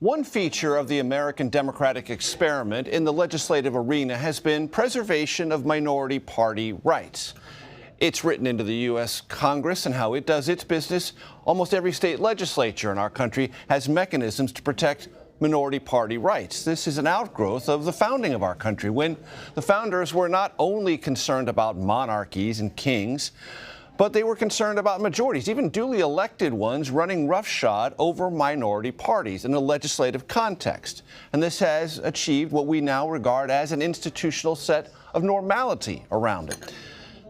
One feature of the American democratic experiment in the legislative arena has been preservation of minority party rights. It's written into the U.S. Congress and how it does its business. Almost every state legislature in our country has mechanisms to protect minority party rights. This is an outgrowth of the founding of our country, when the founders were not only concerned about monarchies and kings, but they were concerned about majorities, even duly elected ones, running roughshod over minority parties in a legislative context. And this has achieved what we now regard as an institutional set of normality around it.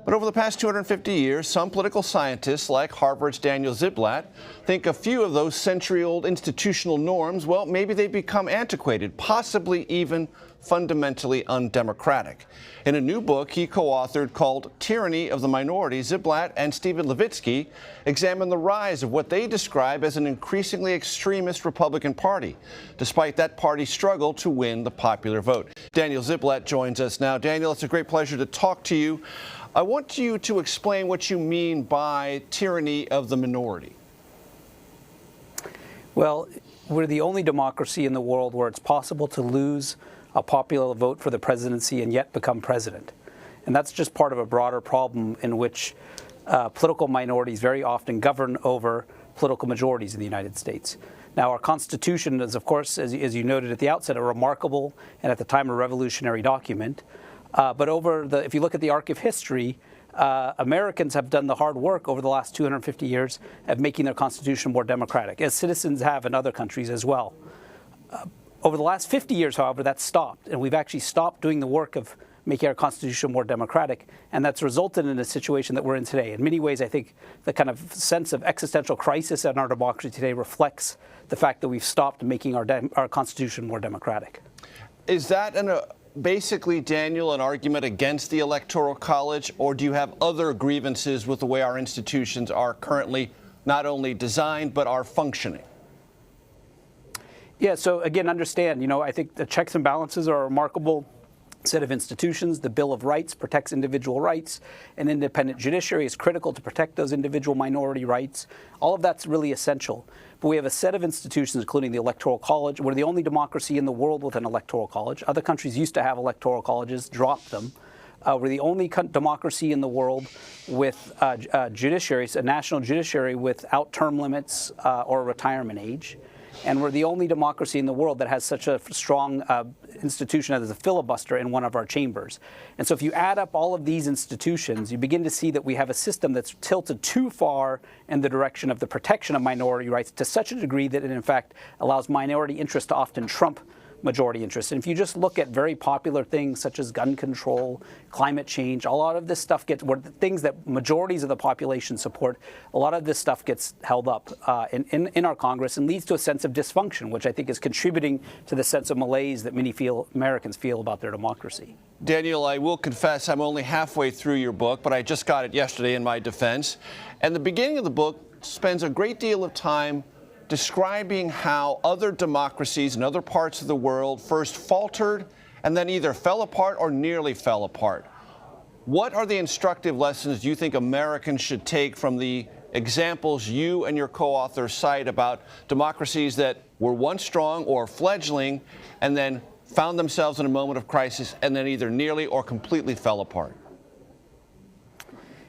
But over the past 250 years, some political scientists, like Harvard's Daniel Ziblatt, think a few of those century-old institutional norms, well, maybe they've become antiquated, possibly even fundamentally undemocratic. In a new book he co-authored called Tyranny of the Minority, Ziblatt and Stephen Levitsky examine the rise of what they describe as an increasingly extremist Republican Party, despite that party's struggle to win the popular vote. Daniel Ziblatt joins us now. Daniel, it's a great pleasure to talk to you. I want you to explain what you mean by tyranny of the minority. Well, we're the only democracy in the world where it's possible to lose a popular vote for the presidency and yet become president. And that's just part of a broader problem in which political minorities very often govern over political majorities in the United States. Now, our Constitution is, of course, as you noted at the outset, a remarkable and at the time a revolutionary document. But if you look at the arc of history, Americans have done the hard work over the last 250 years of making their Constitution more democratic, as citizens have in other countries as well. Over the last 50 years, however, that's stopped, and we've actually stopped doing the work of making our Constitution more democratic, and that's resulted in a situation that we're in today. In many ways, I think the kind of sense of existential crisis in our democracy today reflects the fact that we've stopped making our Constitution more democratic. Is that basically, Daniel, an argument against the Electoral College, or do you have other grievances with the way our institutions are currently not only designed but are functioning? Yeah, so again, understand, I think the checks and balances are a remarkable set of institutions. The Bill of Rights protects individual rights. An independent judiciary is critical to protect those individual minority rights. All of that's really essential. But we have a set of institutions, including the Electoral College. We're the only democracy in the world with an Electoral College. Other countries used to have Electoral Colleges, dropped them. We're the only democracy in the world with judiciaries, a national judiciary without term limits or retirement age. And we're the only democracy in the world that has such a strong institution as a filibuster in one of our chambers. And so if you add up all of these institutions, you begin to see that we have a system that's tilted too far in the direction of the protection of minority rights to such a degree that it, in fact, allows minority interests to often trump majority interests. And if you just look at very popular things such as gun control, climate change, a lot of this stuff where the things that majorities of the population support, a lot of this stuff gets held up in our Congress and leads to a sense of dysfunction, which I think is contributing to the sense of malaise that many Americans feel about their democracy. Daniel, I will confess I'm only halfway through your book, but I just got it yesterday in my defense. And the beginning of the book spends a great deal of time describing how other democracies in other parts of the world first faltered and then either fell apart or nearly fell apart. What are the instructive lessons you think Americans should take from the examples you and your co-authors cite about democracies that were once strong or fledgling and then found themselves in a moment of crisis and then either nearly or completely fell apart?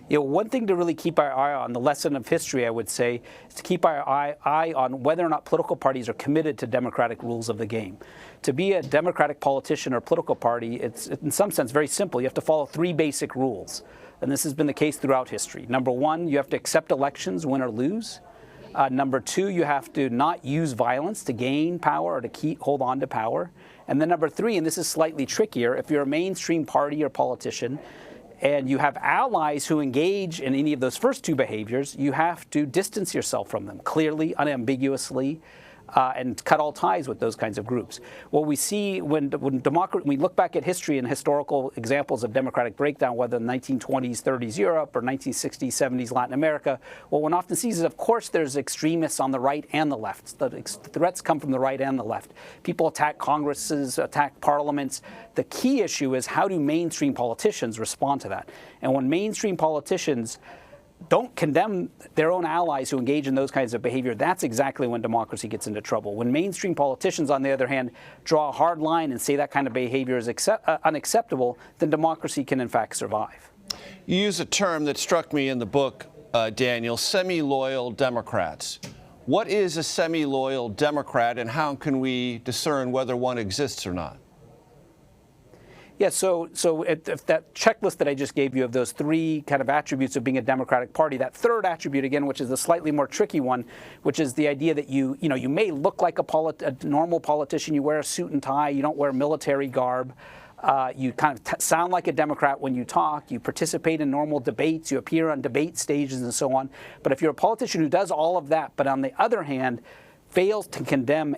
One thing to really keep our eye on, the lesson of history, I would say, is to keep our eye on whether or not political parties are committed to democratic rules of the game. To be a democratic politician or political party, it's in some sense very simple. You have to follow three basic rules, and this has been the case throughout history. Number one, you have to accept elections, win or lose. Number two, you have to not use violence to gain power or to hold on to power. And then number three, and this is slightly trickier, if you're a mainstream party or politician, and you have allies who engage in any of those first two behaviors, you have to distance yourself from them clearly, unambiguously, and cut all ties with those kinds of groups. What we see when we look back at history and historical examples of democratic breakdown, whether in the 1920s, 30s Europe or 1960s, 70s Latin America, what one often sees is, of course, there's extremists on the right and the left. The threats come from the right and the left. People attack Congresses, attack parliaments. The key issue is how do mainstream politicians respond to that? And when mainstream politicians don't condemn their own allies who engage in those kinds of behavior, that's exactly when democracy gets into trouble. When mainstream politicians, on the other hand, draw a hard line and say that kind of behavior is unacceptable, then democracy can in fact survive. You use a term that struck me in the book, Daniel, semi-loyal Democrats. What is a semi-loyal Democrat, and how can we discern whether one exists or not? Yeah, so if that checklist that I just gave you of those three kind of attributes of being a Democratic Party, that third attribute, again, which is the slightly more tricky one, which is the idea that you may look like a normal politician, you wear a suit and tie, you don't wear military garb, you kind of sound like a Democrat when you talk, you participate in normal debates, you appear on debate stages and so on. But if you're a politician who does all of that, but on the other hand, fails to condemn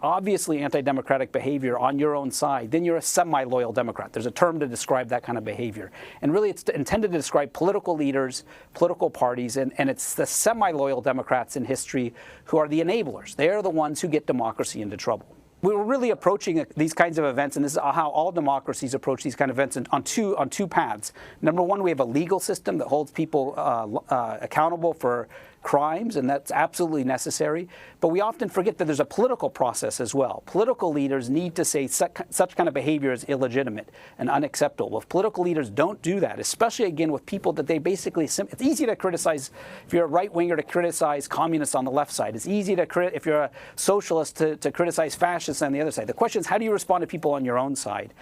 obviously anti-democratic behavior on your own side, then you're a semi-loyal Democrat. There's a term to describe that kind of behavior. And really it's intended to describe political leaders, political parties, and it's the semi-loyal Democrats in history who are the enablers. They're the ones who get democracy into trouble. We were really approaching these kinds of events, and this is how all democracies approach these kind of events, on two paths. Number one, we have a legal system that holds people accountable for crimes, and that's absolutely necessary. But we often forget that there's a political process as well. Political leaders need to say such kind of behavior is illegitimate and unacceptable. If political leaders don't do that, especially again with people that they basically, it's easy to criticize, if you're a right-winger, to criticize communists on the left side. It's easy to if you're a socialist to criticize fascists on the other side. The question is, how do you respond to people on your own side?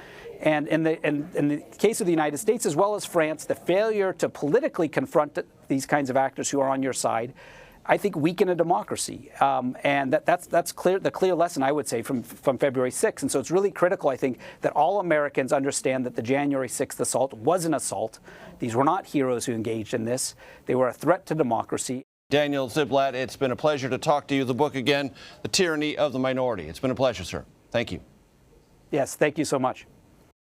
And in the case of the United States, as well as France, the failure to politically confront these kinds of actors who are on your side, I think, weaken a democracy. And that's clear. The clear lesson, I would say, from February 6th. And so it's really critical, I think, that all Americans understand that the January 6th assault was an assault. These were not heroes who engaged in this. They were a threat to democracy. Daniel Ziblatt, it's been a pleasure to talk to you. The book again, The Tyranny of the Minority. It's been a pleasure, sir. Thank you. Yes, thank you so much.